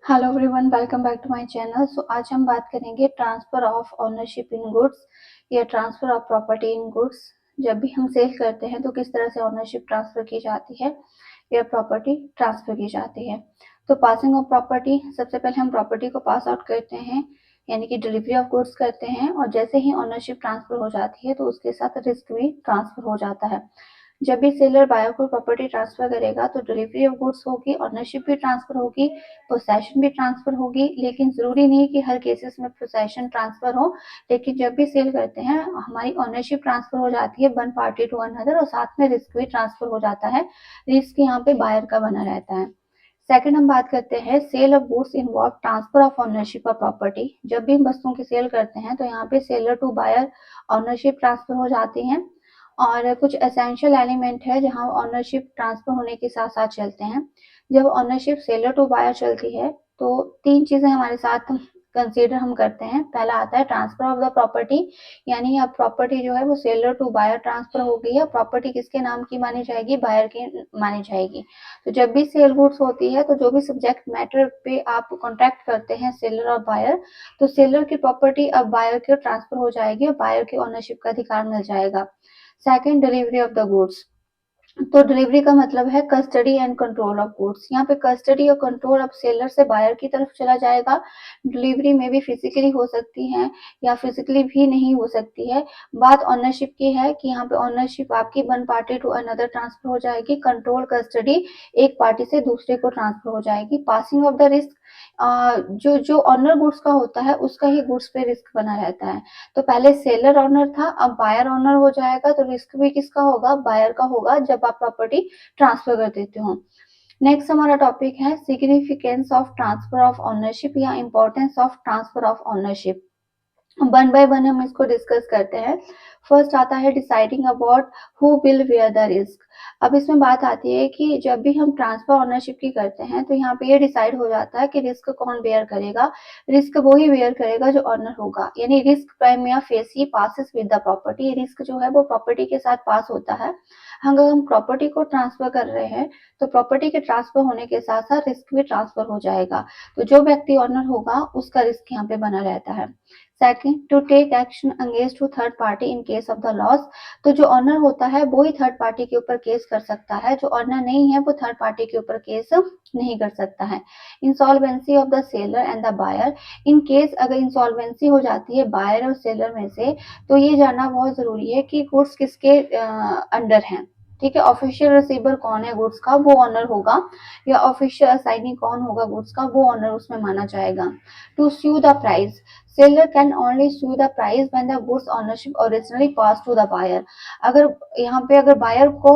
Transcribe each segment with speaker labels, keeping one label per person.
Speaker 1: Hello everyone, welcome back to my channel. So आज हम बात करेंगे transfer of ownership in goods या transfer of property in goods. जब भी हम सेल करते हैं तो किस तरह से ओनरशिप ट्रांसफर की जाती है या प्रॉपर्टी ट्रांसफर की जाती है। तो पासिंग ऑफ प्रॉपर्टी, सबसे पहले हम प्रॉपर्टी को पास आउट करते हैं, यानी कि डिलीवरी ऑफ गुड्स करते हैं, और जैसे ही ओनरशिप ट्रांसफर हो जाती है तो उसके साथ रिस्क भी ट्रांसफर हो जाता है। जब भी सेलर बायर को प्रॉपर्टी ट्रांसफर करेगा तो डिलीवरी ऑफ गुड्स होगी, ओनरशिप भी ट्रांसफर होगी, पोसेशन भी ट्रांसफर होगी। लेकिन जरूरी नहीं कि हर केसेस में पोसेशन ट्रांसफर हो, लेकिन जब भी सेल करते हैं हमारी ओनरशिप ट्रांसफर हो जाती है वन पार्टी टू अनदर, और साथ में रिस्क भी ट्रांसफर हो जाता है। रिस्क यहाँ पे बायर का बना रहता है। सेकंड हम बात करते हैं sale of goods involve transfer of ownership of property. जब भी हम वस्तुओं की सेल करते हैं तो यहाँ पे seller to buyer ownership transfer हो जाती है। और कुछ एसेंशियल एलिमेंट है जहाँ ऑनरशिप ट्रांसफर होने के साथ साथ चलते हैं। जब ऑनरशिप सेलर टू बायर चलती है तो तीन चीजें हमारे साथ कंसीडर हम करते हैं। पहला आता है ट्रांसफर ऑफ द प्रॉपर्टी, यानी अब प्रॉपर्टी जो है वो सेलर टू बायर ट्रांसफर होगी, या प्रॉपर्टी किसके नाम की मानी जाएगी, बायर की मानी जाएगी। तो जब भी सेल गुड्स होती है तो जो भी सब्जेक्ट मैटर पे आप कॉन्ट्रैक्ट करते हैं सेलर और बायर, तो सेलर की प्रॉपर्टी अब बायर को ट्रांसफर हो जाएगी और बायर की ओनरशिप का अधिकार मिल जाएगा। Second, delivery of the goods. तो डिलीवरी का मतलब है custody and control of goods. यहाँ पे कस्टडी और कंट्रोल अब सेलर से बायर की तरफ चला जाएगा। डिलीवरी में भी फिजिकली हो सकती है या फिजिकली भी नहीं हो सकती है। बात ओनरशिप की है कि यहाँ पे ओनरशिप आपकी one party to another transfer हो जाएगी, कंट्रोल कस्टडी एक पार्टी से दूसरे को ट्रांसफर हो जाएगी। पासिंग ऑफ द रिस्क, जो जो ऑनर गुड्स का होता है उसका ही गुड्स पे रिस्क बना रहता है। तो पहले सेलर ऑनर था, अब बायर ऑनर हो जाएगा, तो रिस्क भी किसका होगा, बायर का होगा जब आप प्रॉपर्टी ट्रांसफर कर देते हो। नेक्स्ट हमारा टॉपिक है significance of transfer of ownership या importance of transfer of ownership. One by one हम इसको डिस्कस करते हैं। फर्स्ट आता है deciding about who will bear the risk. अब इसमें बात आती है कि जब भी हम ट्रांसफर ओनरशिप की करते हैं तो यहाँ पे ये डिसाइड हो जाता है कि रिस्क कौन बेयर करेगा। रिस्क वो ही बेयर करेगा जो ऑनर होगा, यानी risk prime facie passes with the property. Risk जो है वो प्रॉपर्टी के साथ पास होता है। अगर हम प्रॉपर्टी को ट्रांसफर कर रहे हैं तो प्रॉपर्टी के ट्रांसफर होने के साथ साथ रिस्क भी ट्रांसफर हो जाएगा। तो जो व्यक्ति ऑनर होगा उसका रिस्क यहाँ पे बना रहता है। Second, to take action against to third party in case of the loss. तो जो ऑनर होता है वो ही थर्ड पार्टी के ऊपर केस कर सकता है, जो ऑनर नहीं है वो थर्ड पार्टी के ऊपर केस नहीं कर सकता है। Insolvency of the seller and the buyer. In case अगर इंसॉल्वेंसी हो जाती है बायर और सेलर में से, तो ये जानना बहुत जरूरी है कि गुड्स किसके अंडर हैं। ठीक है, ऑफिशियल रिसीवर कौन है गुड्स का, वो ऑनर होगा, या ऑफिशियल असाइनी कौन होगा गुड्स का, वो ऑनर उसमें माना जाएगा। To sue the price, seller can only sue the price when the goods ownership originally passed to the buyer। अगर यहाँ पे अगर बायर को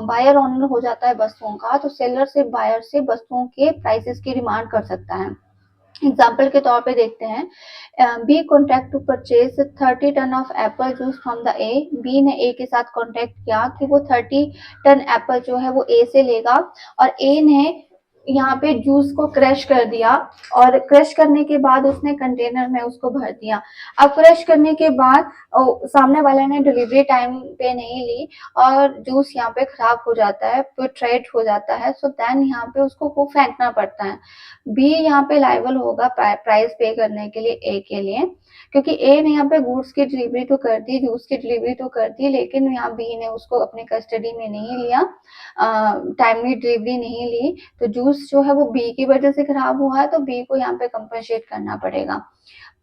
Speaker 1: बायर ऑनर हो जाता है वस्तुओं का, तो सेलर से बायर से वस्तुओं के प्राइसेस की डिमांड कर सकता है। एग्जाम्पल के तौर पे देखते हैं, B contract to purchase 30 ton of apple juice from the A. B ने ए के साथ कॉन्ट्रैक्ट किया कि वो 30 टन एप्पल जो है वो ए से लेगा, और ए ने यहाँ पे जूस को क्रश कर दिया, और क्रश करने के बाद उसने कंटेनर में उसको भर दिया। अब क्रश करने के बाद सामने वाले ने डिलीवरी टाइम पे नहीं ली और जूस यहाँ पे खराब हो जाता है, ट्रेड हो जाता है। सो देन यहाँ पे उसको वो फेंकना पड़ता है। बी यहाँ पे लाइबल होगा प्राइस पे करने के लिए ए के लिए, क्योंकि ए ने यहाँ पे गुड्स की डिलीवरी तो कर दी, जूस की डिलीवरी तो कर दी, लेकिन यहाँ बी ने उसको अपने कस्टडी में नहीं लिया, टाइमली डिलीवरी नहीं ली, तो जूस जो है वो बी की वजह से खराब हुआ है, तो बी को यहाँ पे कंपनसेट करना पड़ेगा।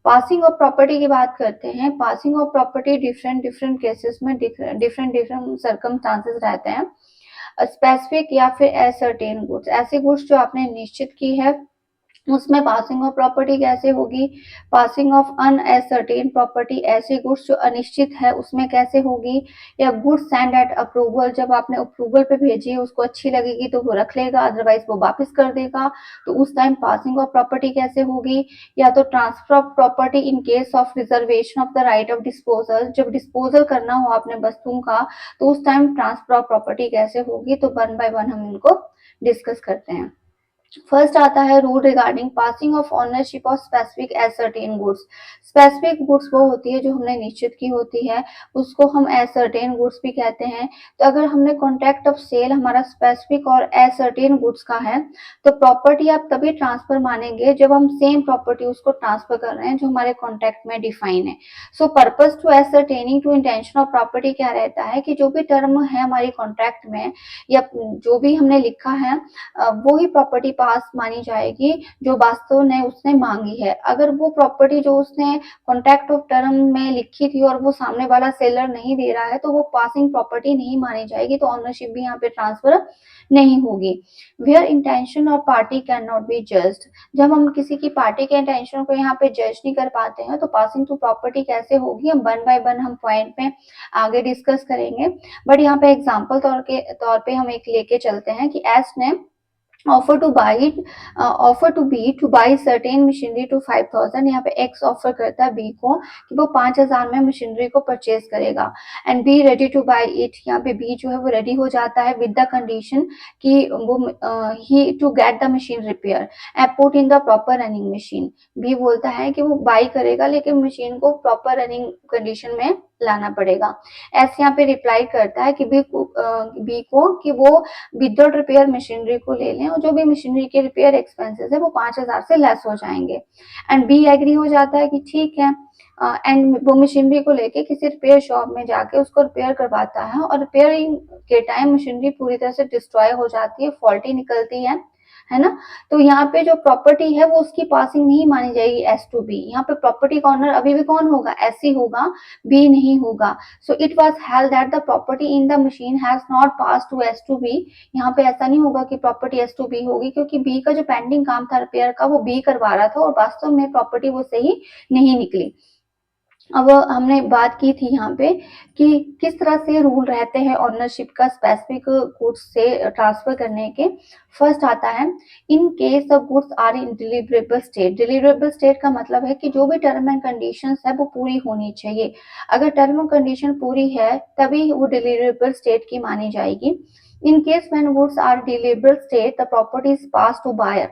Speaker 1: पासिंग ऑफ प्रॉपर्टी की बात करते हैं। Passing of property different different cases में डिफरेंट डिफरेंट सर्कमस्टांसेस रहते हैं। स्पेसिफिक या फिर असर्टेन गुड्स, ऐसे गुड्स जो आपने निश्चित की है उसमें पासिंग ऑफ प्रॉपर्टी कैसे होगी। पासिंग ऑफ अनएसर्टेन प्रॉपर्टी, ऐसे गुड्स जो अनिश्चित है उसमें कैसे होगी। या गुड्स सेंड एट अप्रूवल, जब आपने अप्रूवल पे भेजी उसको अच्छी लगेगी तो वो रख लेगा, अदरवाइज वो वापस कर देगा, तो उस टाइम पासिंग ऑफ प्रॉपर्टी कैसे होगी। या तो transfer of property in case of reservation of the right of disposal, जब डिस्पोजल करना हो आपने वस्तुओं का तो उस टाइम ट्रांसफर ऑफ प्रॉपर्टी कैसे होगी। तो वन बाय वन हम इनको डिस्कस करते हैं। फर्स्ट आता है rule regarding passing of ownership of specific ascertain goods. Specific goods वो होती है जो हमने निश्चित की होती है, उसको हम एसर्टेन गुड्स भी कहते हैं। तो अगर हमने कॉन्ट्रैक्ट ऑफ सेल हमारा स्पेसिफिक और एसर्टेन गुड्स का है, तो प्रॉपर्टी आप तभी ट्रांसफर मानेंगे जब हम सेम प्रॉपर्टी उसको ट्रांसफर कर रहे हैं जो हमारे कॉन्ट्रैक्ट में डिफाइन है। So purpose to ascertaining to intention of property क्या रहता है कि जो भी टर्म है हमारी कॉन्ट्रैक्ट में या जो भी हमने लिखा है वो ही प्रॉपर्टी पास मानी जाएगी जो वास्तव में उसने मांगी है। अगर वो प्रॉपर्टी जो उसने कॉन्ट्रैक्ट ऑफ टर्म में लिखी थी और वो सामने वाला सेलर नहीं दे रहा है, तो वो पासिंग प्रॉपर्टी नहीं मानी जाएगी, तो ऑनरशिप भी यहाँ पे ट्रांसफर नहीं होगी। वेयर इंटेंशन और party can not B judged, जब हम किसी की पार्टी के इंटेंशन को यहाँ पे जज नहीं कर पाते हैं, तो पासिंग टू प्रॉपर्टी कैसे होगी, हम वन बाय वन हम पॉइंट में आगे डिस्कस करेंगे। बट यहाँ पे एग्जाम्पल तौर पे हम एक लेके चलते हैं कि एस ने offer to buy offer to B to buy certain machinery to 5,000। यहाँ पे एक्स ऑफर करता है बी को कि वो 5,000 में मशीनरी को परचेज करेगा and be ready two by it. यहाँ पे बी जो है वो रेडी हो जाता है विद द कंडीशन कि वो he to get the machine repair and put in the proper running machine. B बोलता है कि वो बाई करेगा लेकिन मशीन को प्रॉपर रनिंग कंडीशन में लाना पड़ेगा। एस यहाँ पे रिप्लाई करता है कि बी को कि वो विदाउट रिपेयर मशीनरी को ले लें और जो भी मशीनरी के रिपेयर एक्सपेंसेस है वो 5,000 से लेस हो जाएंगे। एंड बी एग्री हो जाता है कि ठीक है एंड वो मशीनरी को लेके किसी रिपेयर शॉप में जाके उसको रिपेयर करवाता है और रिपेयरिंग के टाइम मशीनरी पूरी तरह से डिस्ट्रॉय हो जाती है, फॉल्टी निकलती है ना। तो यहाँ पे जो प्रॉपर्टी है वो उसकी पासिंग नहीं मानी जाएगी एस टू बी। यहाँ पे प्रॉपर्टी का ऑनर अभी भी कौन होगा, एस ही होगा, बी नहीं होगा। So it was held that the property in the machine has not pass to S to B. यहाँ पे ऐसा नहीं होगा कि प्रॉपर्टी एस टू बी होगी, क्योंकि बी का जो पेंडिंग काम था रिपेयर का वो बी करवा रहा था और वास्तव में प्रॉपर्टी वो सही नहीं निकली। अब हमने बात की थी यहाँ पे कि किस तरह से रूल रहते हैं ऑनरशिप का स्पेसिफिक गुड्स से ट्रांसफर करने के। फर्स्ट आता है in case the goods are in deliverable state. Deliverable state का मतलब है कि जो भी टर्म एंड कंडीशंस है वो पूरी होनी चाहिए। अगर टर्म एंड कंडीशन पूरी है तभी वो डिलीवरेबल स्टेट की मानी जाएगी। In case when goods are deliverable state the property is pass to buyer.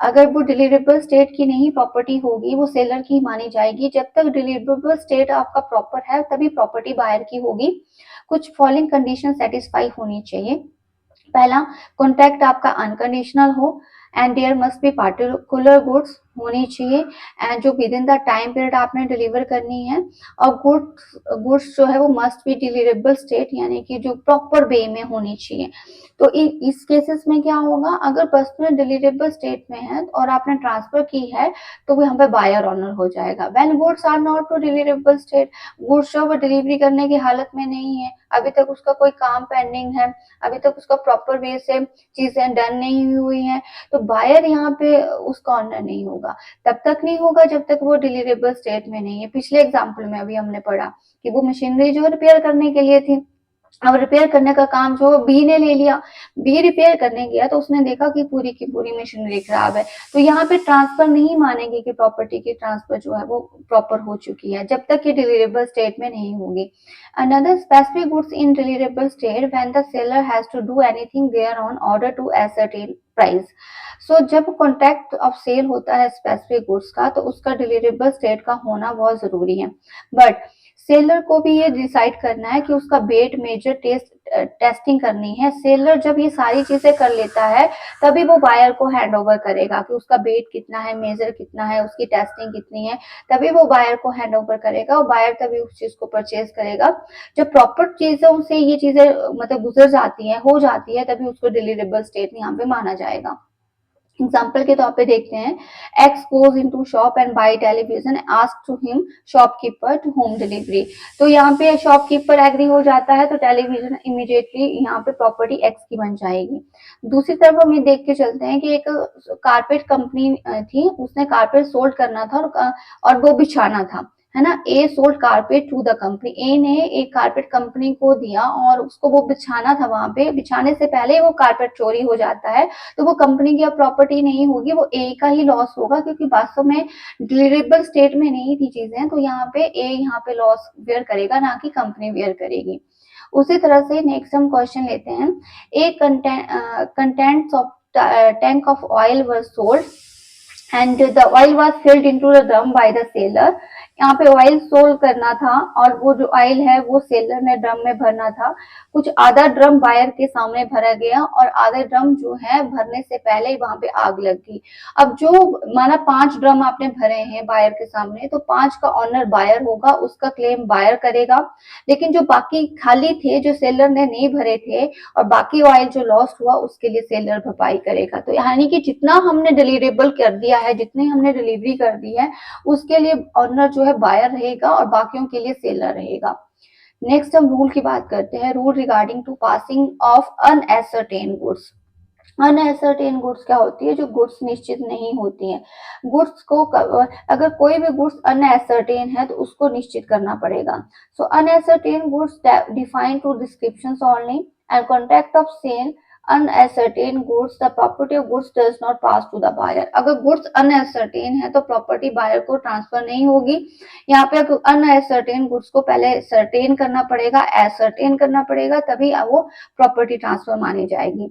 Speaker 1: अगर वो डिलीवरेबल स्टेट की नहीं प्रॉपर्टी होगी वो सेलर की मानी जाएगी। जब तक डिलीवरेबल स्टेट आपका प्रॉपर है तभी प्रॉपर्टी बायर की होगी। कुछ फॉलोइंग कंडीशन सेटिस्फाई होनी चाहिए। पहला, कॉन्ट्रैक्ट आपका अनकंडीशनल हो and there must be particular goods होनी चाहिए एंड जो within the time period आपने डिलीवर करनी है। और गुड्स जो है वो मस्ट बी डिलीवरेबल स्टेट यानी कि जो प्रॉपर वे में होनी चाहिए। तो इस केसेस में क्या होगा, अगर वस्तुएं डिलीवरेबल स्टेट में है और आपने ट्रांसफर की है तो वो यहाँ पे बायर ऑनर हो जाएगा। When goods are not to deliverable state, goods जो वो डिलीवरी करने की हालत में नहीं है, अभी तक उसका कोई काम पेंडिंग है, अभी तक उसका प्रॉपर वे से चीजें डन नहीं हुई हैं, तो बायर यहाँ पे उसका ऑनर नहीं होगा। तब तक नहीं होगा जब तक वो डिलीवरेबल स्टेट में नहीं है। पिछले एग्जाम्पल में अभी हमने पढ़ा कि वो मशीनरी जो रिपेयर करने के लिए थी, अब रिपेयर करने का काम जो बी ने ले लिया, बी रिपेयर करने गया तो उसने देखा कि पूरी की पूरी मशीनरी खराब है, तो यहाँ पे ट्रांसफर नहीं मानेगी कि प्रॉपर्टी की ट्रांसफर जो है वो प्रॉपर हो चुकी है जब तक ये डिलीवरेबल स्टेट में नहीं होगी। Another specific goods in deliverable state when the seller has to do anything there on order to ascertain price. So जब कॉन्ट्रैक्ट ऑफ सेल होता है स्पेसिफिक गुड्स का तो उसका डिलीवरेबल स्टेट का होना बहुत जरूरी है। बट सेलर को भी ये डिसाइड करना है कि उसका वेट मेजर टेस्टिंग करनी है। सेलर जब ये सारी चीजें कर लेता है तभी वो बायर को हैंड ओवर करेगा कि उसका वेट कितना है, मेजर कितना है, उसकी टेस्टिंग कितनी है, तभी वो बायर को हैंड ओवर करेगा और बायर तभी उस चीज को परचेज करेगा। जब प्रॉपर चीजों से ये चीजें मतलब गुजर जाती है, हो जाती है, तभी उसको डिलीवरेबल स्टेट यहाँ पे माना जाएगा। एग्जाम्पल के तौर पे देखते हैं, X goes into shop and buy television, ask to him shopkeeper to home delivery. तो यहाँ पे शॉपकीपर एग्री हो जाता है तो टेलीविजन इमीडिएटली यहाँ पे प्रॉपर्टी एक्स की बन जाएगी। दूसरी तरफ हम ये देख के चलते हैं कि एक कारपेट कंपनी थी, उसने कारपेट सोल्ड करना था और वो बिछाना था, है ना। A sold carpet to the company, A ने एक कारपेट कंपनी को दिया और उसको वो बिछाना था, वहां पे बिछाने से पहले वो कारपेट चोरी हो जाता है तो वो कंपनी की अब प्रॉपर्टी नहीं होगी, वो ए का ही लॉस होगा क्योंकि वास्तव में डिलीवरेबल स्टेट में नहीं थी चीजें, तो यहाँ पे ए यहाँ पे लॉस बेयर करेगा, ना कि कंपनी बेयर करेगी। उसी तरह से नेक्स्ट हम क्वेश्चन लेते हैं, a contents of tank of oil was sold and the oil was filled into the drum by the sailor. यहाँ पे ऑयल सोल्ड करना था और वो जो ऑयल है वो सेलर ने ड्रम में भरना था। कुछ आधा ड्रम बायर के सामने भरा गया और आधा ड्रम जो है भरने से पहले ही वहां पे आग लग गई। अब जो माना 5 ड्रम आपने भरे हैं बायर के सामने, तो 5 का ऑनर बायर होगा, उसका क्लेम बायर करेगा। लेकिन जो बाकी खाली थे, जो सेलर ने नहीं भरे थे और बाकी ऑयल जो लॉस्ट हुआ, उसके लिए सेलर भरपाई करेगा। तो यानी कि जितना हमने डिलीवरेबल कर दिया है, जितनी हमने डिलीवरी कर दी है, उसके लिए ऑनर जो है बायर रहेगा और बाकियों के लिए सेलर रहेगा। नेक्स्ट हम रूल की बात करते हैं। Rule regarding to passing of unascertain goods. Unascertain goods क्या होती है? जो गुड्स निश्चित नहीं होती हैं। गुड्स को अगर कोई भी गुड्स अनएसर्टेन है तो उसको निश्चित करना पड़ेगा। So unascertain goods define to descriptions only and contract of sale unascertain goods, the property of goods does not pass to the buyer. अगर गुड्स अनएसर्टेन है तो प्रॉपर्टी बायर को ट्रांसफर नहीं होगी। यहाँ पे अनएसर्टेन गुड्स को पहले सर्टेन करना पड़ेगा, एसर्टेन करना पड़ेगा, तभी वो प्रॉपर्टी ट्रांसफर मानी जाएगी।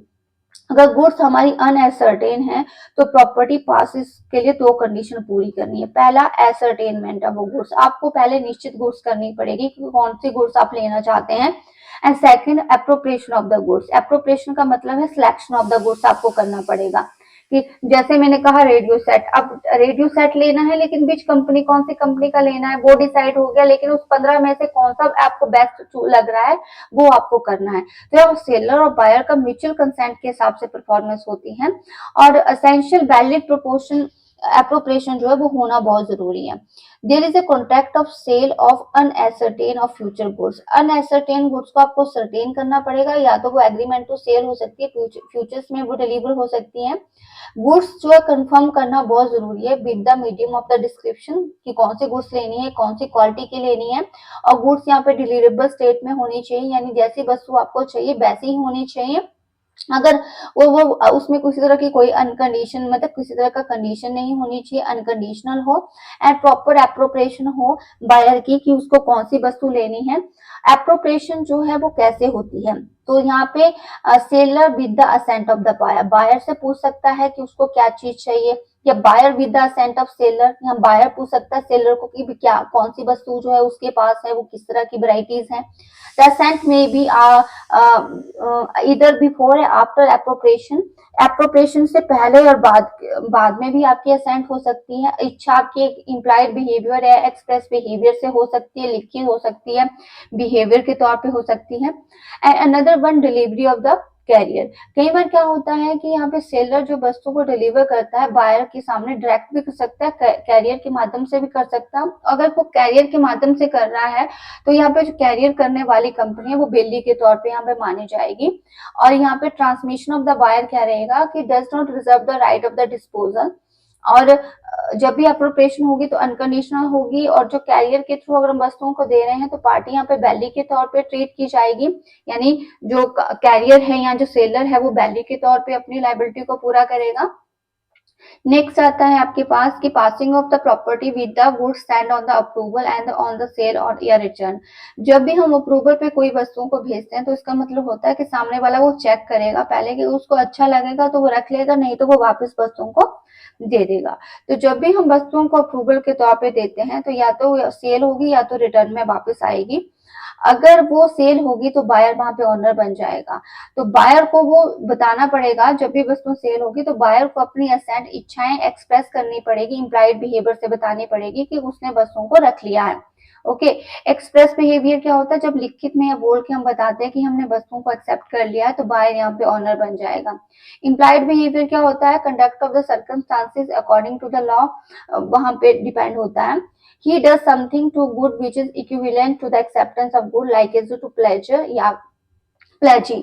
Speaker 1: अगर गुड्स हमारी अनएसर्टेन है तो प्रॉपर्टी पासिस के लिए 2 कंडीशन पूरी करनी है। पहला, एसर्टेनमेंट ऑफ वो गुड्स, आपको पहले निश्चित गुड्स करनी पड़ेगी कि कौन सी गुड्स आप लेना चाहते हैं। And second, appropriation of the goods. Appropriation का मतलब है सिलेक्शन ऑफ द गुड्स आपको करना पड़ेगा कि जैसे मैंने कहा रेडियो सेट, अब रेडियो सेट लेना है लेकिन बीच कंपनी, कौन सी कंपनी का लेना है वो डिसाइड हो गया, लेकिन उस 15 में से कौन सा आपको बेस्ट लग रहा है वो आपको करना है। तो यह सेलर और बायर का म्यूचुअल कंसेंट के हिसाब से परफॉर्मेंस होती है और असेंशियल वैलिड प्रोपोर्शन एप्रोप्रिएशन जो है वो होना बहुत जरूरी है। There is a contract of sale of unascertain of future goods. Unascertain goods को आपको सर्टेन करना पड़ेगा, या तो वो एग्रीमेंट टू सेल हो सकती है, फ्यूचर्स में वो डिलीवर हो सकती है। गुड्स जो है कंफर्म करना बहुत जरूरी है with the medium of the description कि कौन सी गुड्स लेनी है, कौन सी क्वालिटी की लेनी है, और गुड्स यहाँ पे डिलीवरेबल स्टेट में होनी चाहिए, यानी जैसी वस्तु आपको चाहिए वैसी ही होनी चाहिए। अगर वो उसमें किसी तरह की कोई अनकंडीशन, मतलब किसी तरह का कंडीशन नहीं होनी चाहिए, अनकंडीशनल हो एंड प्रॉपर एप्रोप्रिएशन हो बायर की कि उसको कौन सी वस्तु लेनी है। एप्रोप्रिएशन जो है वो कैसे होती है? तो यहाँ पे seller with the assent of the buyer, buyer से पूछ सकता है कि उसको क्या चीज चाहिए, या buyer with the assent of seller, या बायर पूछ सकता है सेलर को कि क्या कौन सी वस्तु जो है उसके पास है, वो किस तरह की वैरायटीज है। द असेंट में भी इधर बिफोर या आफ्टर एप्रोप्रिएशन, एप्रोप्रिएशन से पहले और बाद में भी आपकी असेंट हो सकती है। इच्छा आपकी एक इम्प्लाइड बिहेवियर है, एक्सप्रेस बिहेवियर से हो सकती है, लिखी हो सकती है, बिहेवियर के तौर पे हो सकती है। And another one, delivery of the carrier. कई बार क्या होता है कि यहाँ पे सेलर जो वस्तु को डिलीवर करता है बायर के सामने डायरेक्ट भी कर सकता है, कैरियर के माध्यम से भी कर सकता है। अगर वो कैरियर के माध्यम से कर रहा है तो यहाँ पे जो कैरियर करने वाली कंपनी है वो बेली के तौर पे यहाँ पे मानी जाएगी। और यहाँ पे ट्रांसमिशन ऑफ द बायर क्या रहेगा कि does not reserve the right of the disposal. और जब भी अप्रोप्रिएशन होगी तो अनकंडीशनल होगी, और जो कैरियर के थ्रू अगर हम वस्तुओं को दे रहे हैं तो पार्टी यहाँ पे बैली के तौर पे ट्रीट की जाएगी, यानी जो कैरियर है या जो सेलर है वो बैली के तौर पे अपनी लायबिलिटी को पूरा करेगा। नेक्स्ट आता है आपके पास कि passing of the property with the goods stand on the approval and on the sale और या रिटर्न। जब भी हम अप्रूवल पे कोई वस्तुओं को भेजते हैं तो इसका मतलब होता है कि सामने वाला वो चेक करेगा पहले कि उसको अच्छा लगेगा तो वो रख लेगा, नहीं तो वो वापस वस्तुओं को दे देगा। तो जब भी हम वस्तुओं को अप्रूवल के तौर पे देते हैं तो या तो सेल होगी या तो रिटर्न में वापस आएगी। अगर वो सेल होगी तो बायर वहां पे ओनर बन जाएगा। तो बायर को वो बताना पड़ेगा, जब भी वस्तु सेल होगी तो बायर को अपनी असेंट, इच्छाएं एक्सप्रेस करनी पड़ेगी, इम्प्लाइड बिहेवियर से बतानी पड़ेगी कि उसने वस्तुओं को रख लिया है। ओके, एक्सप्रेस बिहेवियर क्या होता है? जब लिखित में या बोल के हम बताते हैं कि हमने वस्तुओं को एक्सेप्ट कर लिया है तो बायर यहाँ पे ऑनर बन जाएगा। इम्प्लाइड बिहेवियर क्या होता है? Conduct of the circumstances according to the law, वहां पे डिपेंड होता है। He does something to good which is equivalent to the acceptance of good, like as to pleasure या प्लेजी।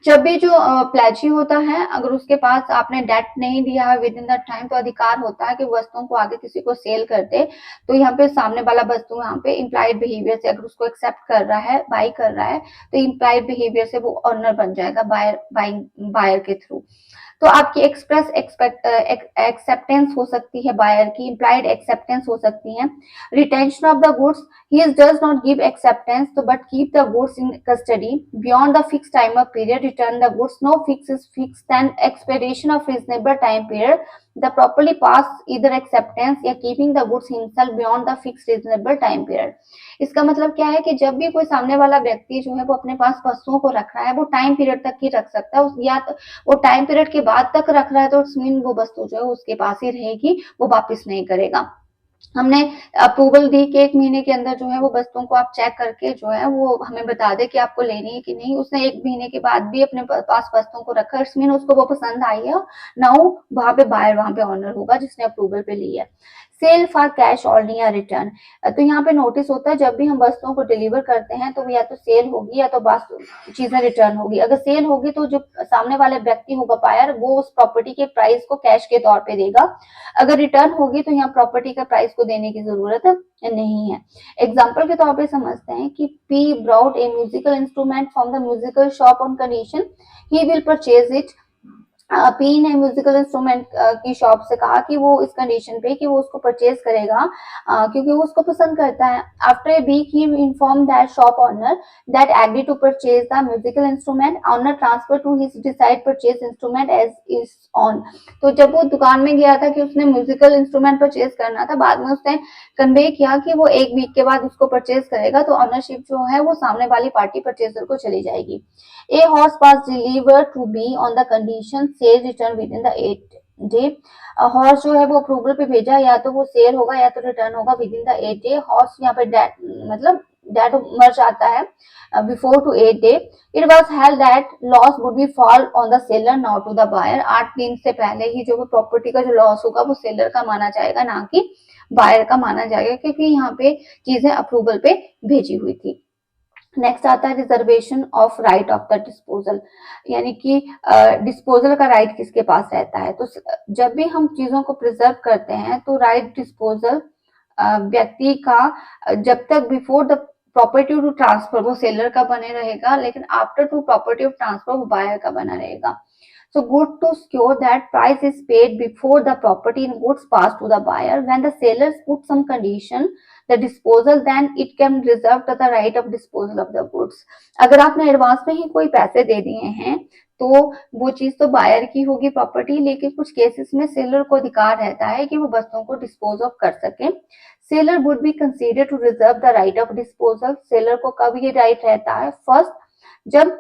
Speaker 1: जब भी जो प्लेजी होता है, अगर उसके पास आपने डेट नहीं दिया है विद इन द टाइम तो अधिकार होता है कि वस्तुओं को आगे किसी को सेल कर दे। तो यहाँ पे सामने वाला वस्तु यहाँ पे इम्प्लाइड बिहेवियर से अगर उसको एक्सेप्ट कर रहा है, बाई कर रहा है, तो इम्प्लाइड बिहेवियर से वो ऑनर बन जाएगा बायर के थ्रू। तो आपकी एक्सप्रेस एक्सेप्टेंस हो सकती है बायर की, इम्प्लाइड एक्सेप्टेंस हो सकती है। Retention of the goods, he does not give acceptance तो but keep the goods in custody beyond the fixed time of period, return the goods, no fix is fixed and expiration of reasonable time period, the properly pass either acceptance या keeping the goods himself beyond the fixed reasonable time period। इसका मतलब क्या है कि जब भी कोई सामने वाला व्यक्ति जो है वो अपने पास वस्तुओं को रख रहा है, वो टाइम पीरियड तक ही रख सकता है, या तो वो टाइम पीरियड के बाद तक रख रहा है तो मीन वो वस्तु जो है उसके पास ही रहेगी, वो वापिस नहीं करेगा। हमने अप्रूवल दी कि 1 महीने के अंदर जो है वो वस्तुओं को आप चेक करके जो है वो हमें बता दे कि आपको लेनी है कि नहीं। उसने 1 महीने के बाद भी अपने पास वस्तुओं को रखा, इट्स मीन उसको वो पसंद आई है। नाउ वहां पे बायर, वहां पे ऑनर होगा जिसने अप्रूवल पे ली है। सेल फॉर कैश ऑनली या रिटर्न, तो यहाँ पे नोटिस होता है जब भी हम वस्तुओं को डिलीवर करते हैं तो या तो सेल होगी या तो बस चीजें रिटर्न होगी। अगर सेल होगी तो जो सामने वाले व्यक्ति होगा बायर, वो उस प्रॉपर्टी के प्राइस को कैश के तौर पे देगा। अगर रिटर्न होगी तो यहाँ प्रॉपर्टी का प्राइस को देने की जरूरत नहीं है। एग्जाम्पल के तौर पे समझते हैं कि P brought a musical instrument from the musical shop on condition he will purchase it. P ने म्यूजिकल इंस्ट्रूमेंट की शॉप से कहा कि वो इस कंडीशन पे कि वो उसको परचेज करेगा क्योंकि वो उसको पसंद करता है। आफ्टर ए वीक ही inform that shop owner that agree to purchase the musical instrument, owner transfer to his decide purchase instrument as is on. तो जब वो दुकान में गया था कि उसने म्यूजिकल इंस्ट्रूमेंट परचेज करना था, बाद में उसने कन्वे किया कि वो 1 वीक के बाद उसको परचेज करेगा, तो ऑनरशिप जो है वो सामने वाली पार्टी परचेजर को चली जाएगी। A horse was delivered to be on the condition sale return within the 8 day। Horse जो है वो अप्रूवल पे भेजा, या तो वो सेल होगा या तो रिटर्न होगा within the 8 day. Horse यहाँ पे डेट मतलब डेट मर जाता है before to 8 day. It was held that loss would be fall on the seller not to the buyer. 8 दिन से पहले ही जो प्रॉपर्टी का जो लॉस होगा वो सेलर का माना जाएगा, ना कि बायर का माना जाएगा, क्योंकि यहाँ पे चीजें अप्रूवल पे भेजी हुई थी। नेक्स्ट आता है reservation of right of the disposal, यानी कि डिस्पोजल का राइट किसके पास रहता है। तो जब भी हम चीजों को प्रिजर्व करते हैं तो राइट डिस्पोजल व्यक्ति का जब तक before the property to transfer वो सेलर का बने रहेगा, लेकिन after to property of transfer वो बायर का बना रहेगा। So good to secure that price is paid before the property in goods pass to the buyer. When the sellers put some condition the disposal, then it can reserve to the right of disposal of the goods। अगर आपने advance में ही कोई पैसे दे दिए हैं तो वो चीज तो बायर की होगी प्रॉपर्टी, लेकिन कुछ केसेस में सेलर को अधिकार रहता है कि वो वस्तुओं को डिस्पोज ऑफ कर सके। Seller would be consider to reserve the right of disposal. Seller को कब ये राइट रहता है? फर्स्ट, जब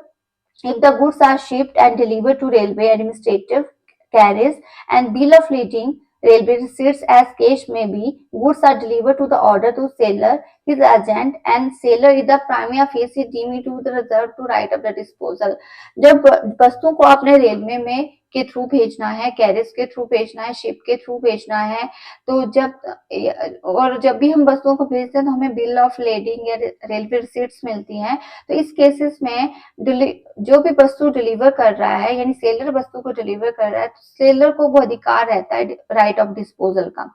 Speaker 1: if the goods are shipped and delivered to railway administrative carriage and bill of lading, railway receipts as cash may be, goods are delivered to the order to seller, his agent and seller is the prima facie deemed to the reserve to right of the disposal। जब वस्तुओं को आपने railway में के through भेजना है, carriage के through भेजना है, शिप के थ्रू भेजना है, तो जब भी हम वस्तुओं को भेजते हैं तो हमें बिल ऑफ लेडिंग या रेलवे रिसीट्स मिलती हैं। तो इस केसेस में जो भी वस्तु डिलीवर कर रहा है, यानी सेलर वस्तु को डिलीवर कर रहा है, तो सेलर को वो अधिकार रहता है राइट ऑफ डिस्पोजल का।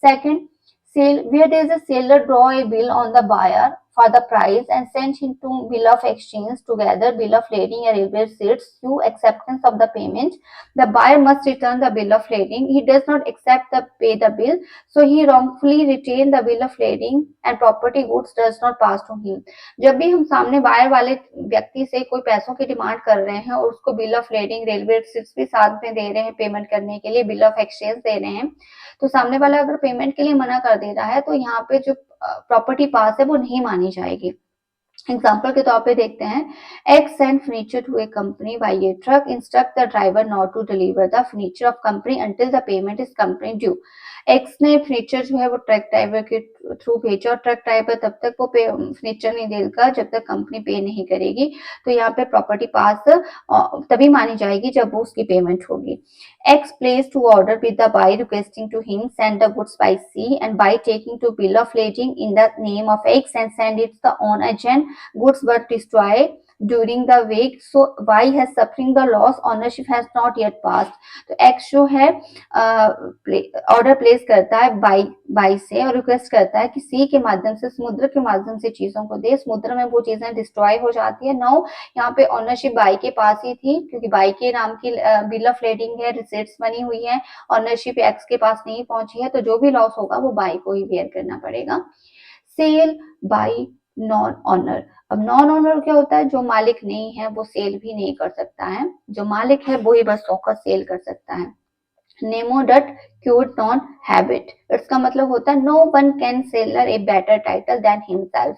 Speaker 1: Second, where there is a seller draw a bill on the buyer for the price and send him to bill of exchange together bill of lading and railway receipts to acceptance of the payment, the buyer must return the bill of lading। he does not accept the pay the bill, so he wrongfully retain the bill of lading and property goods does not pass to him। जब भी हम सामने buyer वाले व्यक्ति से कोई पैसों की डिमांड कर रहे हैं और उसको bill of lading, railway receipts भी साथ में दे रहे हैं पेमेंट करने के लिए, बिल ऑफ एक्सचेंज दे रहे हैं, तो सामने वाला अगर पेमेंट के लिए मना कर दे रहा है तो यहाँ पे जो प्रॉपर्टी पास है वो नहीं मानी जाएगी। एग्जाम्पल के तौर पे देखते हैं, X send furniture to a company by a truck, instruct the driver not to deliver the furniture of company until the payment is company due. X ने फर्नीचर जो है वो ट्रक ड्राइवर के थ्रू भेजा और ट्रक ड्राइवर तब तक वो फर्नीचर नहीं देगा जब तक कंपनी पे नहीं करेगी। तो यहाँ पे प्रॉपर्टी पास तभी मानी जाएगी जब वो उसकी पेमेंट होगी। X placed to order with the buyer requesting to him send the goods by sea, and by taking to bill of lading in the name of X and send it to the own agent, goods were destroyed। During the week, so Y has suffering the loss, ownership has not yet passed. तो X जो है order place करता है by से और request करता है कि सी के माध्यम से, समुद्र के माध्यम से चीजों को दे। समुद्र में वो चीजें डिस्ट्रॉय हो जाती है। नाउ यहाँ पे ऑनरशिप बाई के पास ही थी, क्योंकि बाई के नाम की बिल ऑफ लेडिंग है, रिसिप्ट्स बनी हुई है, ऑनरशिप एक्स के पास नहीं पहुंची है, तो जो भी लॉस होगा वो बाई को ही बेयर करना पड़ेगा। Sale by non owner. अब नॉन ऑनर क्या होता है? जो मालिक नहीं है वो सेल भी नहीं कर सकता है, जो मालिक है वो ही वस्तुओं का सेल कर सकता है। नेमो डट क्यूड नॉन हैबिट, इसका मतलब होता है no one can seller a better title than himself.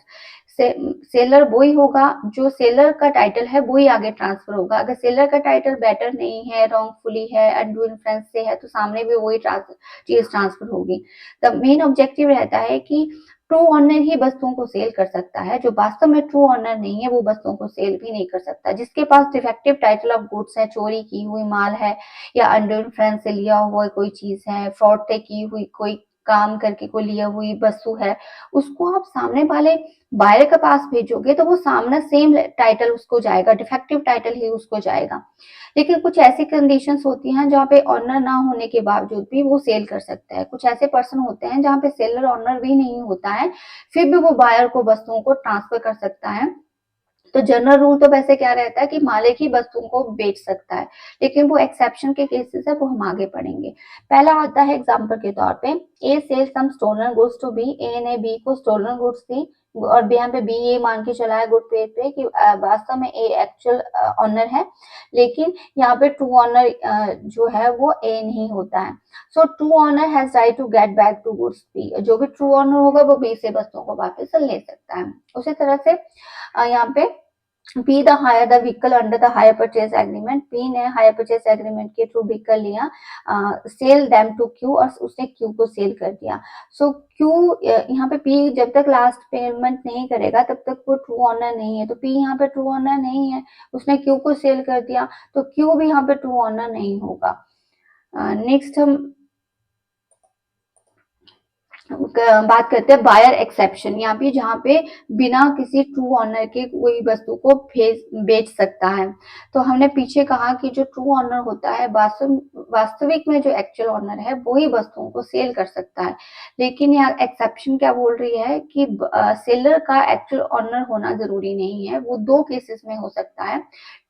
Speaker 1: Seller वो ही होगा, जो सेलर का टाइटल है वो ही आगे ट्रांसफर होगा। अगर सेलर का टाइटल बेटर नहीं है, रॉन्गफुली है, अनडू इन्फ्लुएंस से है, तो सामने भी वही चीज ट्रांसफर होगी। द मेन ऑब्जेक्टिव रहता है कि ट्रू ऑनर ही वस्तुओं को सेल कर सकता है, जो वास्तव में ट्रू ऑनर नहीं है वो वस्तुओं को सेल भी नहीं कर सकता। जिसके पास डिफेक्टिव टाइटल ऑफ गुड्स है, चोरी की हुई माल है, या अंडर इन्फ्लुएंस से लिया हुआ कोई चीज है, फ्रॉड से की हुई कोई काम करके कोई लिया हुई वस्तु है, उसको आप सामने वाले बायर के पास भेजोगे तो वो सामने सेम टाइटल उसको जाएगा, डिफेक्टिव टाइटल ही उसको जाएगा। लेकिन कुछ ऐसी कंडीशंस होती हैं जहाँ पे ऑनर ना होने के बावजूद भी वो सेल कर सकता है। कुछ ऐसे पर्सन होते हैं जहाँ पे सेलर ऑनर भी नहीं होता है, फिर भी वो बायर को वस्तुओं को ट्रांसफर कर सकता है। तो जनरल रूल तो वैसे क्या रहता है कि मालिक ही वस्तुओं को बेच सकता है, लेकिन वो एक्सेप्शन के केसेस है, वो हम आगे पढ़ेंगे। पहला आता है एग्जांपल के तौर पे, A sell some stolen goods to B, A ने बी को स्टोलन गुड्स दी, और यहाँ पे बी ये मान के चला है गुड फेथ पे कि वास्तव में ए एक्चुअल ऑनर है, लेकिन यहाँ पे ट्रू ऑनर जो है वो ए नहीं होता है। So true owner has right to get back to goods B, जो भी ट्रू ऑनर होगा वो बी से वस्तुओं को वापस ले सकता है। उसी तरह से यहाँ पे P the hire the vehicle under the hire purchase agreement, P ने हायर परचेज एग्रीमेंट के थ्रू व्हीकल लिया, सेल देम टू Q, और उसने Q को सेल कर दिया। सो Q यहाँ पे P जब तक लास्ट पेमेंट नहीं करेगा तब तक वो ट्रू ऑनर नहीं है, तो P यहाँ पे ट्रू ऑनर नहीं है, उसने Q को सेल कर दिया, तो Q भी यहाँ पे ट्रू ऑनर नहीं होगा। नेक्स्ट हम बात करते हैं बायर एक्सेप्शन, यहाँ पे जहाँ पे बिना किसी ट्रू ऑनर के कोई वस्तु को बेच सकता है। तो हमने पीछे कहा कि जो ट्रू ऑनर होता है वास्तविक में जो एक्चुअल ऑनर है वो ही वस्तुओं को सेल कर सकता है, लेकिन यहाँ एक्सेप्शन क्या बोल रही है कि सेलर का एक्चुअल ऑनर होना जरूरी नहीं है। वो दो केसेस में हो सकता है,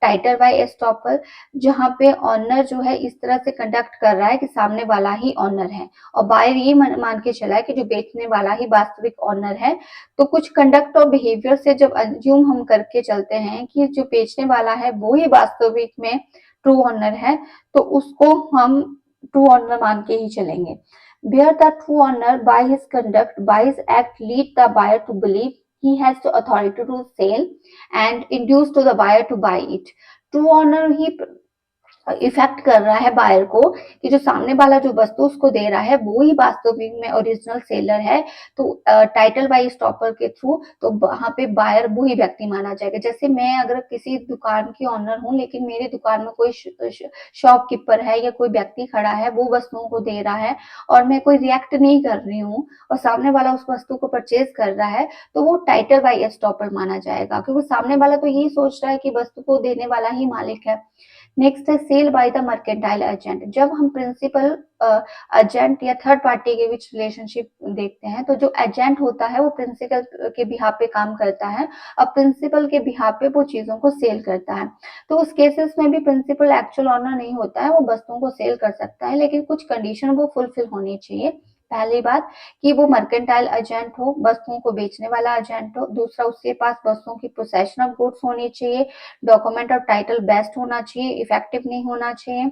Speaker 1: टाइटल बाय एस्टॉपल, जहाँ पे ऑनर जो है इस तरह से कंडक्ट कर रहा है कि सामने वाला ही ऑनर है, और बायर ये मान के चला है कि जो बेचने वाला ही वास्तविक ऑनर है। तो कुछ कंडक्ट और बिहेवियर से जब अज्यूम हम करके चलते हैं कि जो बेचने वाला है वो ही वास्तविक में ट्रू ऑनर है, तो उसको हम ट्रू ऑनर मान के ही चलेंगे। Where the true owner by his conduct, by his act lead the buyer to believe he has the authority to sell and induce to the buyer to buy it. True owner he effect कर रहा है buyer को कि जो सामने वाला जो वस्तु उसको दे रहा है वो ही वास्तविक में ओरिजिनल सेलर है। तो टाइटल बाय स्टॉपर के थ्रू तो वहां पे बायर वो ही व्यक्ति माना जाएगा। जैसे मैं अगर किसी दुकान की ऑनर हूँ, लेकिन मेरी दुकान में कोई शॉपकीपर है या कोई व्यक्ति खड़ा है, वो वस्तुओं को दे रहा है और मैं कोई रिएक्ट नहीं कर रही हूँ, और सामने वाला उस वस्तु को परचेज कर रहा है, तो वो टाइटल बाय स्टॉपर माना जाएगा, क्योंकि सामने वाला तो यही सोच रहा है कि वस्तु को देने वाला ही मालिक है। नेक्स्ट है sale by the mercantile agent. जब हम प्रिंसिपल एजेंट या थर्ड पार्टी के बीच रिलेशनशिप देखते हैं, तो जो एजेंट होता है वो प्रिंसिपल के बिहाफ पे काम करता है, और प्रिंसिपल के बिहाफ पे वो चीजों को सेल करता है। तो उस केसेस में भी प्रिंसिपल एक्चुअल ऑनर नहीं होता है, वो वस्तुओं को सेल कर सकता है, लेकिन कुछ कंडीशन वो फुलफिल होनी चाहिए। पहली बात कि वो मर्केंटाइल एजेंट हो, वस्तुओं को बेचने वाला एजेंट हो। दूसरा, उसके पास वस्तुओं की पोसेशन ऑफ गुड्स होनी चाहिए, डॉक्यूमेंट और टाइटल बेस्ट होना चाहिए, इफेक्टिव नहीं होना चाहिए,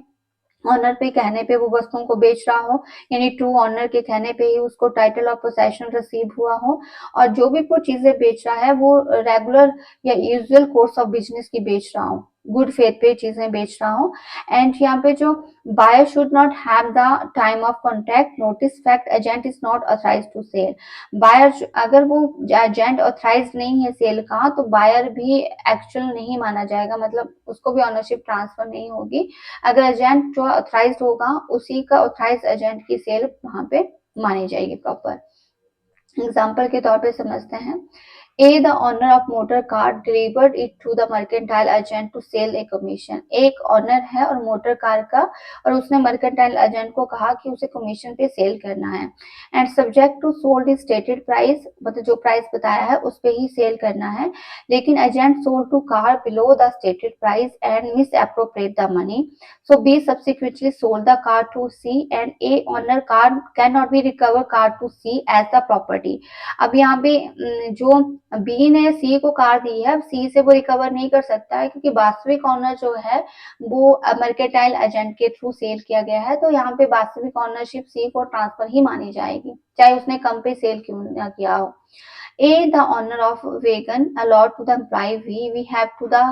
Speaker 1: ऑनर पे कहने पे वो वस्तुओं को बेच रहा हो, यानी ट्रू ऑनर के कहने पे ही उसको टाइटल ऑफ पोसेशन रिसीव हुआ हो, और जो भी वो चीजें बेच रहा है वो रेगुलर या यूजुअल कोर्स ऑफ बिजनेस की बेच रहा हो, गुड फेथ पे चीजें बेच रहा हो। एंड यहाँ पे जो buyer should not have the time of contact notice fact agent is not authorise to sell. Buyer अगर वो एजेंट ऑथराइज नहीं है सेल का, तो बायर भी एक्चुअल नहीं माना जाएगा, मतलब उसको भी ऑनरशिप ट्रांसफर नहीं होगी। अगर एजेंट जो ऑथराइज होगा उसी का ऑथराइज एजेंट की सेल वहां पे मानी जाएगी प्रॉपर। एग्जाम्पल के तौर पे समझते हैं, A the owner of motor car delivered it to the mercantile agent to sell a commission. एक ऑनर है और मोटर कार का, और उसने मर्केंटाइल एजेंट को कहा कि उसे कमीशन पे सेल करना है। And subject to sold is stated price, मतलब जो प्राइस बताया है उस पे ही सेल करना है। लेकिन agent sold to car below the stated price and misappropriate the money, so B subsequently sold the car to C and A owner car can not be recover car to C as the property. अब यहाँ पे जो B ने सी को car दी है, अब सी से वो रिकवर नहीं कर सकता है क्योंकि वास्तविक ऑनर जो है वो मर्केंटाइल एजेंट के थ्रू सेल किया गया है। तो यहाँ पे वास्तविक ऑनरशिप सी को ट्रांसफर ही मानी जाएगी, चाहे उसने कम पे सेल क्यों ना किया हो। A, the owner of wagon allowed to the employee we have to the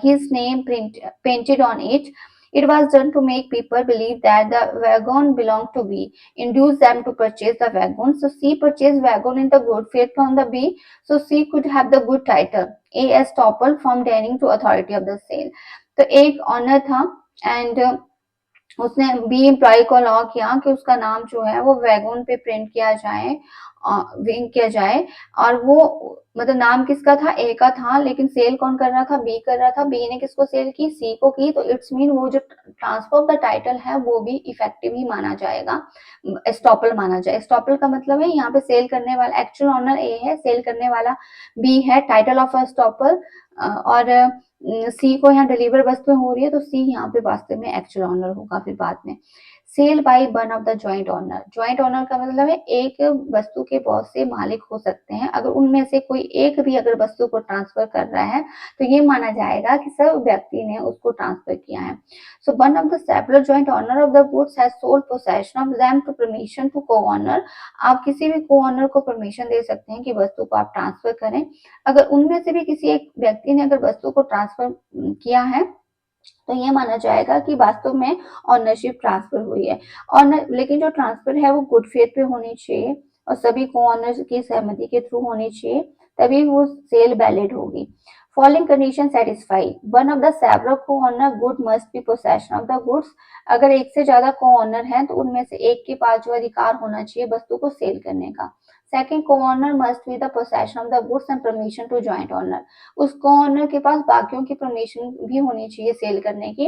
Speaker 1: his name painted on it. It was done to make people believe that the wagon belonged to B, induce them to purchase the wagon. So C purchased wagon in the good faith from the B, so C could have the good title. A as topple from denying to authority of the sale. तो एक honour था and उसने B employ को allow किया कि उसका नाम जो है वो वैगन पे प्रिंट किया जाए, विंग किया जाए। और वो मतलब नाम किसका था, ए का था, लेकिन सेल कौन कर रहा था, बी कर रहा था। बी ने किसको सेल की, सी को की। तो इट्स मीन वो जो ट्रांसफर ऑफ द टाइटल है वो भी इफेक्टिव ही माना जाएगा, एस्टॉपल माना जाए। एस्टॉपल का मतलब है यहाँ पे सेल करने वाला एक्चुअल ऑनर ए है, सेल करने वाला बी है, टाइटल ऑफ एस्टॉपल। और सी को यहाँ डिलीवर वस्तुएं हो रही है तो सी यहाँ पे वास्तव में एक्चुअल ऑनर होगा फिर बाद में। Sale by one of the joint owner, joint owner का मतलब है एक वस्तु के बहुत से मालिक हो सकते हैं, अगर उनमें से कोई एक भी अगर वस्तु को ट्रांसफर कर रहा है तो ये माना जाएगा कि सब व्यक्ति ने उसको ट्रांसफर किया है। So one of the several joint owner of the goods has sold possession of them to permission to co-owner. आप किसी भी को ओनर को परमिशन दे सकते हैं कि वस्तु को आप ट्रांसफर करें। अगर उनमें से भी किसी एक व्यक्ति ने अगर वस्तु को ट्रांसफर किया है तो ये माना जाएगा कि वास्तव में ऑनरशिप ट्रांसफर हुई है। ऑनर, लेकिन जो ट्रांसफर है वो गुड फेथ पे होनी चाहिए और सभी को ऑनर की सहमति के थ्रू होनी चाहिए, तभी वो सेल वैलिड होगी। Following condition satisfy, one of the several co-owner good must be possession of the goods. अगर एक से ज्यादा को ऑनर है तो उनमें से एक के पास जो अधिकार होना चाहिए वस्तु को सेल करने का। Second, co-owner must be the possession of the goods and permission to joint owner. उस को ऑनर के पास बाकियों की परमिशन भी होनी चाहिए सेल करने की।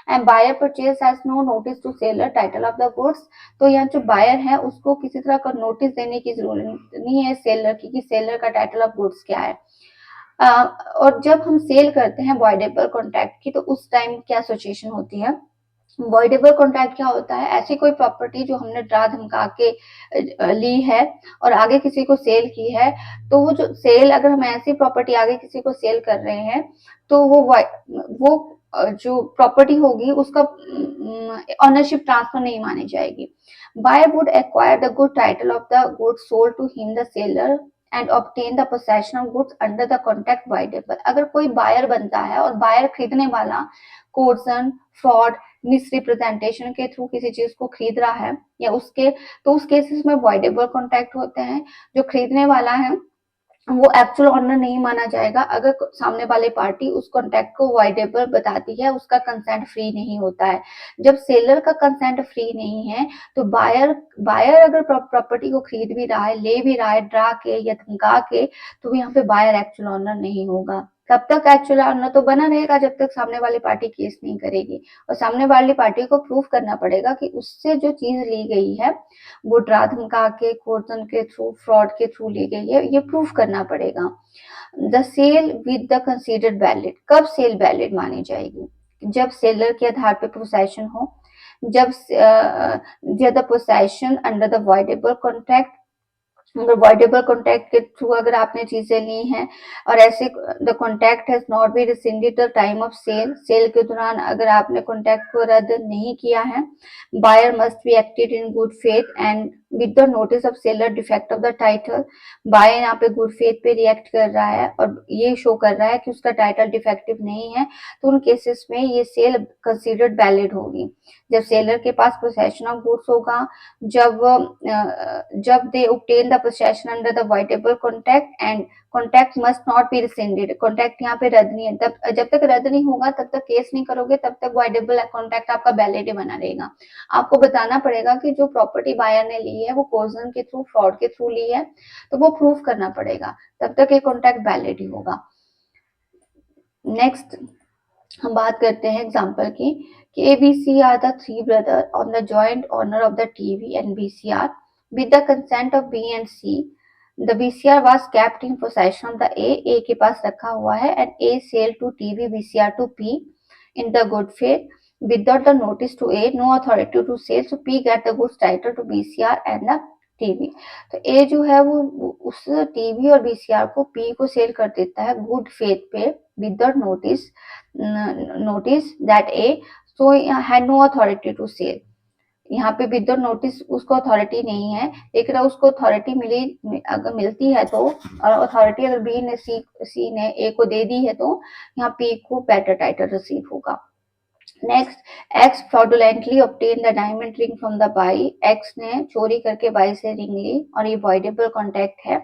Speaker 1: And buyer purchase has no notice to seller title of the goods. तो यहाँ जो बायर है उसको किसी तरह का नोटिस देने की जरूरत नहीं है सेलर की कि सेलर का टाइटल ऑफ गुड्स क्या है। और जब हम सेल करते हैं वॉइडेबल कॉन्ट्रैक्ट की तो उस टाइम क्या सिचुएशन होती है। वॉइडेबल कॉन्ट्रैक्ट क्या होता है, ऐसी कोई प्रॉपर्टी जो हमने डरा धमका के ली है और आगे किसी को सेल की है, तो वो जो सेल, अगर हम ऐसी प्रॉपर्टी आगे किसी को सेल कर रहे हैं तो वो जो प्रॉपर्टी होगी उसका ऑनरशिप ट्रांसफर नहीं मानी जाएगी। Buyer would acquire the good title of the goods sold to him the seller and obtain the possession of goods under the contract voidable. अगर कोई बायर बनता है और बायर खरीदने वाला कोर्सन, फ्रॉड, मिसरिप्रेजेंटेशन के थ्रू किसी चीज को खरीद रहा है या उसके, तो उस केसेस में वॉइडेबल कॉन्ट्रैक्ट होते हैं। जो खरीदने वाला है वो एक्चुअल ऑनर नहीं माना जाएगा अगर सामने वाले पार्टी उस कॉन्ट्रैक्ट को वॉइडेबल बताती है, उसका कंसेंट फ्री नहीं होता है। जब सेलर का कंसेंट फ्री नहीं है तो बायर बायर अगर प्रॉपर्टी को खरीद भी रहा है, ले भी रहा है डरा के या धमका के, तो यहाँ पे बायर एक्चुअल ऑनर नहीं होगा। तब तक एक्चुअल ऑनर तो बना रहेगा जब तक सामने वाली पार्टी केस नहीं करेगी, और सामने वाली पार्टी को प्रूफ करना पड़ेगा कि उससे जो चीज ली गई है वो डरा धमका के, कोर्सन के थ्रू, फ्रॉड के थ्रू ली गई है, ये प्रूफ करना पड़ेगा। The sale with the considered valid, कब सेल वैलिड मानी जाएगी, जब सेलर के आधार पे पोसेशन हो, जब the possession under the voidable contract, अगर वॉइडेबल कॉन्ट्रैक्ट के थ्रू अगर आपने चीजें ली हैं और ऐसे the contract has not be rescinded the time of sale, sale के दौरान अगर आपने कॉन्ट्रैक्ट को रद्द नहीं किया है। Buyer must be acted in good faith and with the notice of seller defect of the title. Buyer यहाँ पे गुड फेथ पे रिएक्ट कर रहा है और ये शो कर रहा है कि उसका टाइटल डिफेक्टिव नहीं है, तो उन केसेस में ये सेल कंसीडर्ड वैलिड होगी। जब सेलर के पास पोसेशन ऑफ गुड्स होगा, जब दे obtain the possession under the voidable contract and contract must not be rescinded, contract यहाँ पे रद्द नहीं है, तब जब तक रद्द नहीं होगा तब तक केस नहीं करोगे, तब तक voidable कॉन्ट्रैक्ट आपका वैलिड बना रहेगा। आपको बताना पड़ेगा कि जो प्रॉपर्टी बायर ने ली ली है वो कोर्जन के थ्रू, फ्रॉड के थ्रू ली है, तो वो प्रूफ करना पड़ेगा, तब तक ये कॉन्ट्रैक्ट वैलिड ही होगा। नेक्स्ट हम बात करते हैं एग्जाम्पल की कि ABC are the three brother on the joint owner of the TV and VCR with the consent of B and C। The VCR was kept in possession of the A के पास रखा हुआ है and A sell to TV VCR to P in the good faith without the notice to A, no authority to sell, so P get the goods title to VCR and the TV। तो A जो है वो उस TV और VCR को P को cell कर देता है गुड फेथ पे without notice that A so had no authority to sell. यहाँ पे विदाउट नोटिस उसको अथॉरिटी नहीं है, लेकिन उसको अथॉरिटी मिली, अगर मिलती है तो, और अथॉरिटी अगर बी ने सी ने ए को दे दी है तो यहाँ पी को बेटर टाइटल रिसीव होगा। Next, x fraudulently obtain the diamond ring from the by. X ने चोरी करके बाई से रिंग ली और ये वॉइडेबल कॉन्ट्रैक्ट है।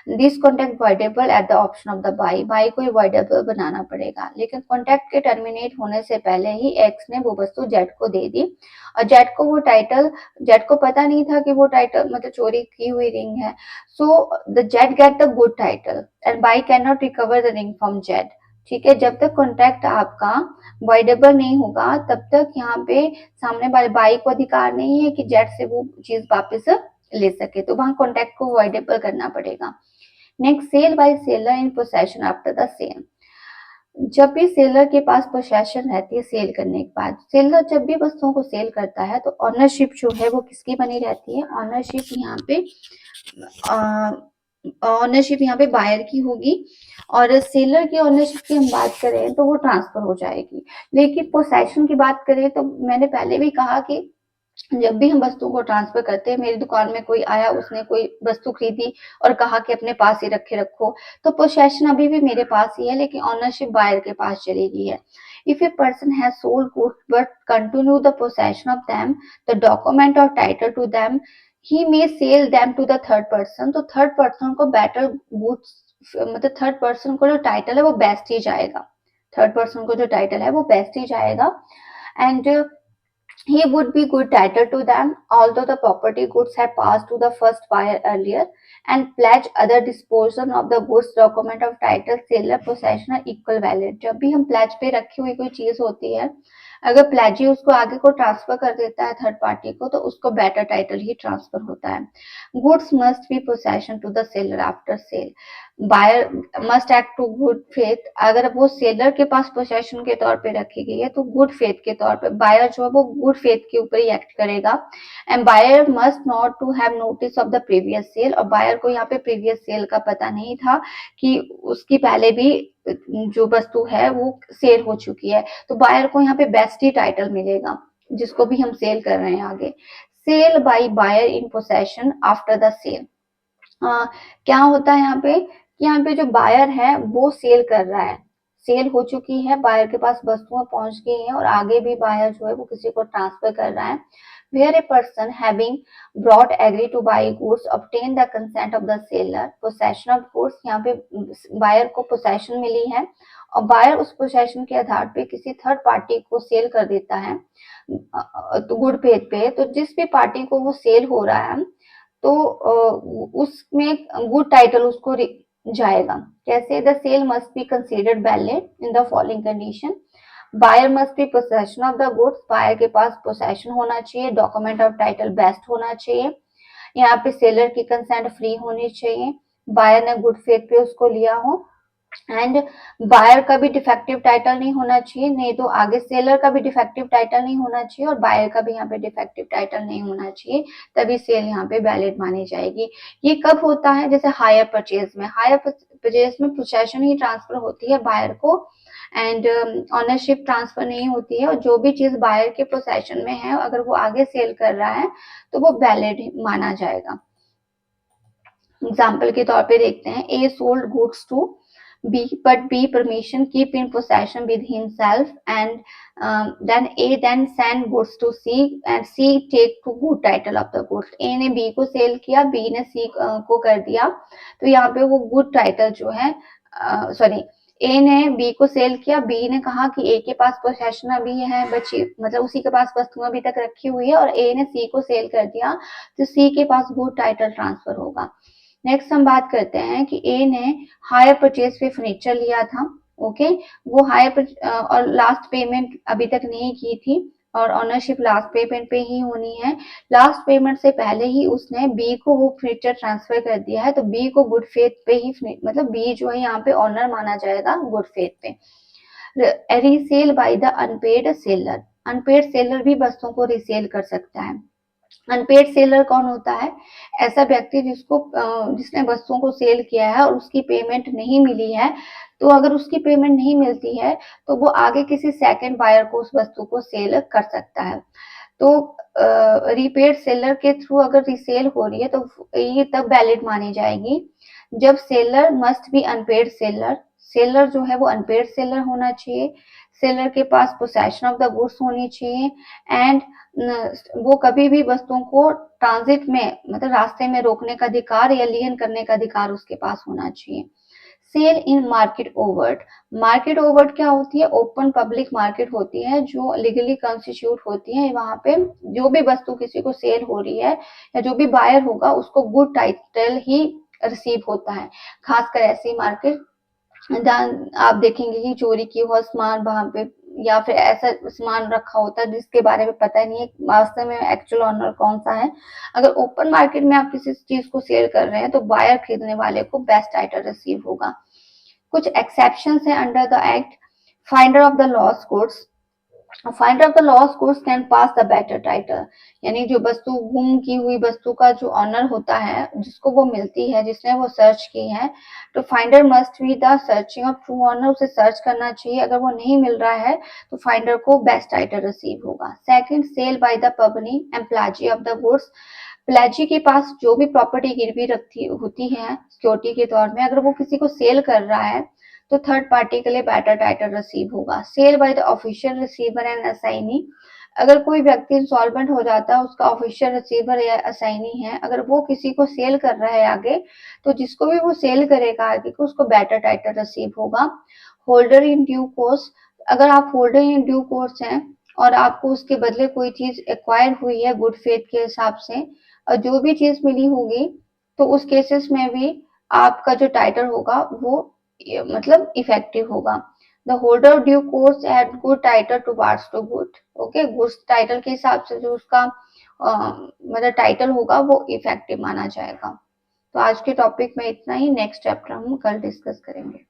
Speaker 1: This contract voidable at the option of the by. By को वॉइडेबल बनाना पड़ेगा, लेकिन कॉन्ट्रैक्ट के टर्मिनेट होने से पहले ही एक्स ने वो वस्तु जेड को दे दी और जेड को वो टाइटल, जेड को पता नहीं था कि वो टाइटल मतलब चोरी की हुई रिंग है। So the Z get the good title and by can not recover the ring from Z. ठीक है, जब तक कॉन्ट्रैक्ट आपका वॉइडेबल नहीं होगा तब तक यहाँ पे सामने वाले बाई को अधिकार नहीं है कि जेड से वो चीज वापस ले सके, तो वहां कॉन्ट्रैक्ट को वॉइडेबल करना पड़ेगा। Next, sale by seller in possession after the sale. जब भी सेलर के पास पोसेशन रहती है सेल करने के बाद, सेलर जब भी वस्तुओं को सेल करता है तो ऑनरशिप जो है वो किसकी बनी रहती है? ऑनरशिप यहाँ पे ऑनरशिप यहाँ पे बायर की होगी और सेलर की ऑनरशिप की हम बात करें तो वो ट्रांसफर हो जाएगी। लेकिन पोसेशन की बात करें तो मैंने पहले भी कहा कि जब भी हम वस्तुओं को ट्रांसफर करते हैं, मेरी दुकान में कोई आया, उसने कोई वस्तु खरीदी और कहा कि अपने पास ही रखे रखो, तो पोसेशन अभी भी मेरे पास ही है लेकिन ऑनरशिप बायर के पास चली गई है। If a person has sold goods but continue the possession of them, the document or title to them, he may sell them to the third person. तो थर्ड पर्सन को बेटर गुड्स, मतलब third person को जो title है वो best ही जाएगा, third person को जो टाइटल है वो बेस्ट ही जाएगा and he would be good title to them although the property goods had passed to the first buyer earlier and pledge other disposal of the goods document of title seller possession are equal valid। जब भी हम pledge पे रखी हुई कोई चीज होती है, अगर प्लेजी उसको आगे को ट्रांसफर कर देता है थर्ड पार्टी को, तो उसको बेटर टाइटल ही ट्रांसफर होता है। Goods must be possession to the seller after sale. Buyer must act to good faith. अगर वो सेलर के पास पोसेशन के तौर पे रखी गई है तो गुड फेथ के तौर पे बायर जो है वो गुड फेथ के ऊपर ही एक्ट करेगा। And buyer must not to have notice of the previous sale. और बायर को यहाँ पे प्रीवियस सेल का पता नहीं था कि उसकी पहले भी जो वस्तु है वो सेल हो चुकी है, तो बायर को यहाँ पे बेस्ट ही टाइटल मिलेगा जिसको भी हम सेल कर रहे हैं आगे। Sale by buyer in possession after the sale. क्या होता है यहाँ पे, यहाँ पे जो बायर है वो सेल कर रहा है, सेल हो चुकी है, बायर के पास वस्तुएं पहुंच गई हैं और आगे भी बायर जो है वो किसी को ट्रांसफर कर रहा है। Where a person having brought agree to buy goods obtain the consent of the seller, possession of goods, यहाँ पे बायर को पोसेशन मिली है और बायर उस पोसेशन के आधार पे किसी थर्ड पार्टी को सेल कर देता है तो गुड फेथ पे, तो जिस भी पार्टी को वो सेल हो रहा है तो उसमें गुड टाइटल उसको जाएगा। कैसे? The sale must be considered valid in the following condition. Buyer must be possession of the goods. Buyer के पास पोसेशन होना चाहिए, डॉक्यूमेंट ऑफ टाइटल बेस्ट होना चाहिए, यहाँ पे सेलर की कंसेंट फ्री होनी चाहिए, बायर ने गुड फेथ पे उसको लिया हो एंड बायर का भी डिफेक्टिव टाइटल नहीं होना चाहिए, नहीं तो आगे सेलर का भी डिफेक्टिव टाइटल नहीं होना चाहिए और बायर का भी यहाँ पे डिफेक्टिव टाइटल नहीं होना चाहिए, तभी सेल यहाँ पे वैलिड मानी जाएगी। ये कब होता है? जैसे हायर परचेज में, हायर परचेज में पोसेशन ही ट्रांसफर होती है बायर को एंड ऑनरशिप ट्रांसफर नहीं होती है, और जो भी चीज बायर के पोसेशन में है अगर वो आगे सेल कर रहा है तो वो वैलिड माना जाएगा। एग्जाम्पल के तौर पे देखते हैं, A sold goods to B but B permission keep in possession with himself and then A then send goods to C and C take to good title of the goods। A ने B को cell किया, B ने C को कर दिया, तो यहाँ पे वो गुड टाइटल जो है सॉरी ए ने बी को सेल किया, बी ने कहा कि ए के पास पोसेशन अभी है बची, मतलब उसी के पास वस्तु अभी तक रखी हुई है, और ए ने सी को सेल कर दिया तो सी के पास गुड टाइटल ट्रांसफर होगा। नेक्स्ट हम बात करते हैं कि ए ने हायर परचेज पे फर्नीचर लिया था, ओके, वो और लास्ट पेमेंट अभी तक नहीं की थी, और ऑनरशिप लास्ट पेमेंट पे ही होनी है। लास्ट पेमेंट से पहले ही उसने बी को वो फर्नीचर ट्रांसफर कर दिया है, तो बी को गुड फेथ पे ही, मतलब बी जो है यहाँ पे ऑनर माना जाएगा गुड फेथ पे। Resale by the unpaid seller, unpaid seller भी वस्तुओं को रीसेल कर सकता है। अनपेड सेलर कौन होता है? ऐसा व्यक्ति जिसने वस्तुओं को सेल किया है और उसकी पेमेंट नहीं मिली है, तो अगर उसकी पेमेंट नहीं मिलती है तो वो आगे किसी सेकंड बायर को उस वस्तु को सेल कर सकता है। तो रीपेड सेलर के थ्रू अगर रीसेल हो रही है तो ये तब वैलिड मानी जाएगी जब seller must be unpaid seller, seller जो है वो अनपेड सेलर होना चाहिए, सेलर के पास पोसेशन ऑफ द गुड्स होनी चाहिए, एंड वो कभी भी वस्तुओं को ट्रांजिट में, मतलब रास्ते में रोकने का अधिकार या लियन करने का अधिकार उसके पास होना चाहिए। Sale in market overt, market overt क्या होती है? ओपन पब्लिक मार्केट होती है जो लीगली कॉन्स्टिट्यूट होती है। वहां पे जो भी वस्तु किसी को सेल हो रही है या जो भी बायर होगा उसको गुड टाइटल ही रिसीव होता है। खासकर ऐसी मार्केट आप देखेंगे कि चोरी की हुआ सामान वहां पे, या फिर ऐसा सामान रखा होता है जिसके बारे में पता नहीं है वास्तव में एक्चुअल ऑनर कौन सा है। अगर ओपन मार्केट में आप किसी चीज को सेल कर रहे हैं तो बायर खरीदने वाले को बेस्ट टाइटल रिसीव होगा। कुछ एक्सेप्शन है under the act. Finder of the loss goods, finder of the loss goods can pass the better title, यानी जो वस्तु गुम की हुई वस्तु का जो ऑनर होता है जिसको वो मिलती है, जिसने वो सर्च की है, तो finder must be the searching of true owner, उसे सर्च करना चाहिए। अगर वो नहीं मिल रहा है तो फाइंडर को बेस्ट टाइटल रिसीव होगा। सेकंड, सेल बाय द पबनी एंड प्लाजी ऑफ द गुड्स, प्लाजी के पास जो भी प्रॉपर्टी गिरवी रखती होती है सिक्योरिटी के तौर में, अगर वो किसी को सेल कर रहा है तो थर्ड पार्टी के लिए बेटर टाइटल रिसीव होगा। Sale by the official receiver and assignee, अगर कोई व्यक्ति इंसॉल्वेंट हो जाता है, उसका ऑफिशियल रिसीवर या असाइनी है, अगर वो किसी को सेल कर रहा है आगे, तो जिसको भी वो सेल करेगा आगे को उसको बेटर टाइटल रिसीव होगा। होल्डर इन ड्यू कोर्स, अगर आप होल्डर इन ड्यू कोर्स हैं और आपको उसके बदले कोई चीज एक्वायर हुई है गुड फेथ के हिसाब से, और जो भी चीज मिली होगी, तो उस केसेस में भी आपका जो टाइटल होगा वो मतलब इफेक्टिव होगा। The holder of due course had good title towards to good, okay, goods title के हिसाब से जो उसका मतलब टाइटल होगा वो इफेक्टिव माना जाएगा। तो आज के टॉपिक में इतना ही, नेक्स्ट चैप्टर हम कल डिस्कस करेंगे।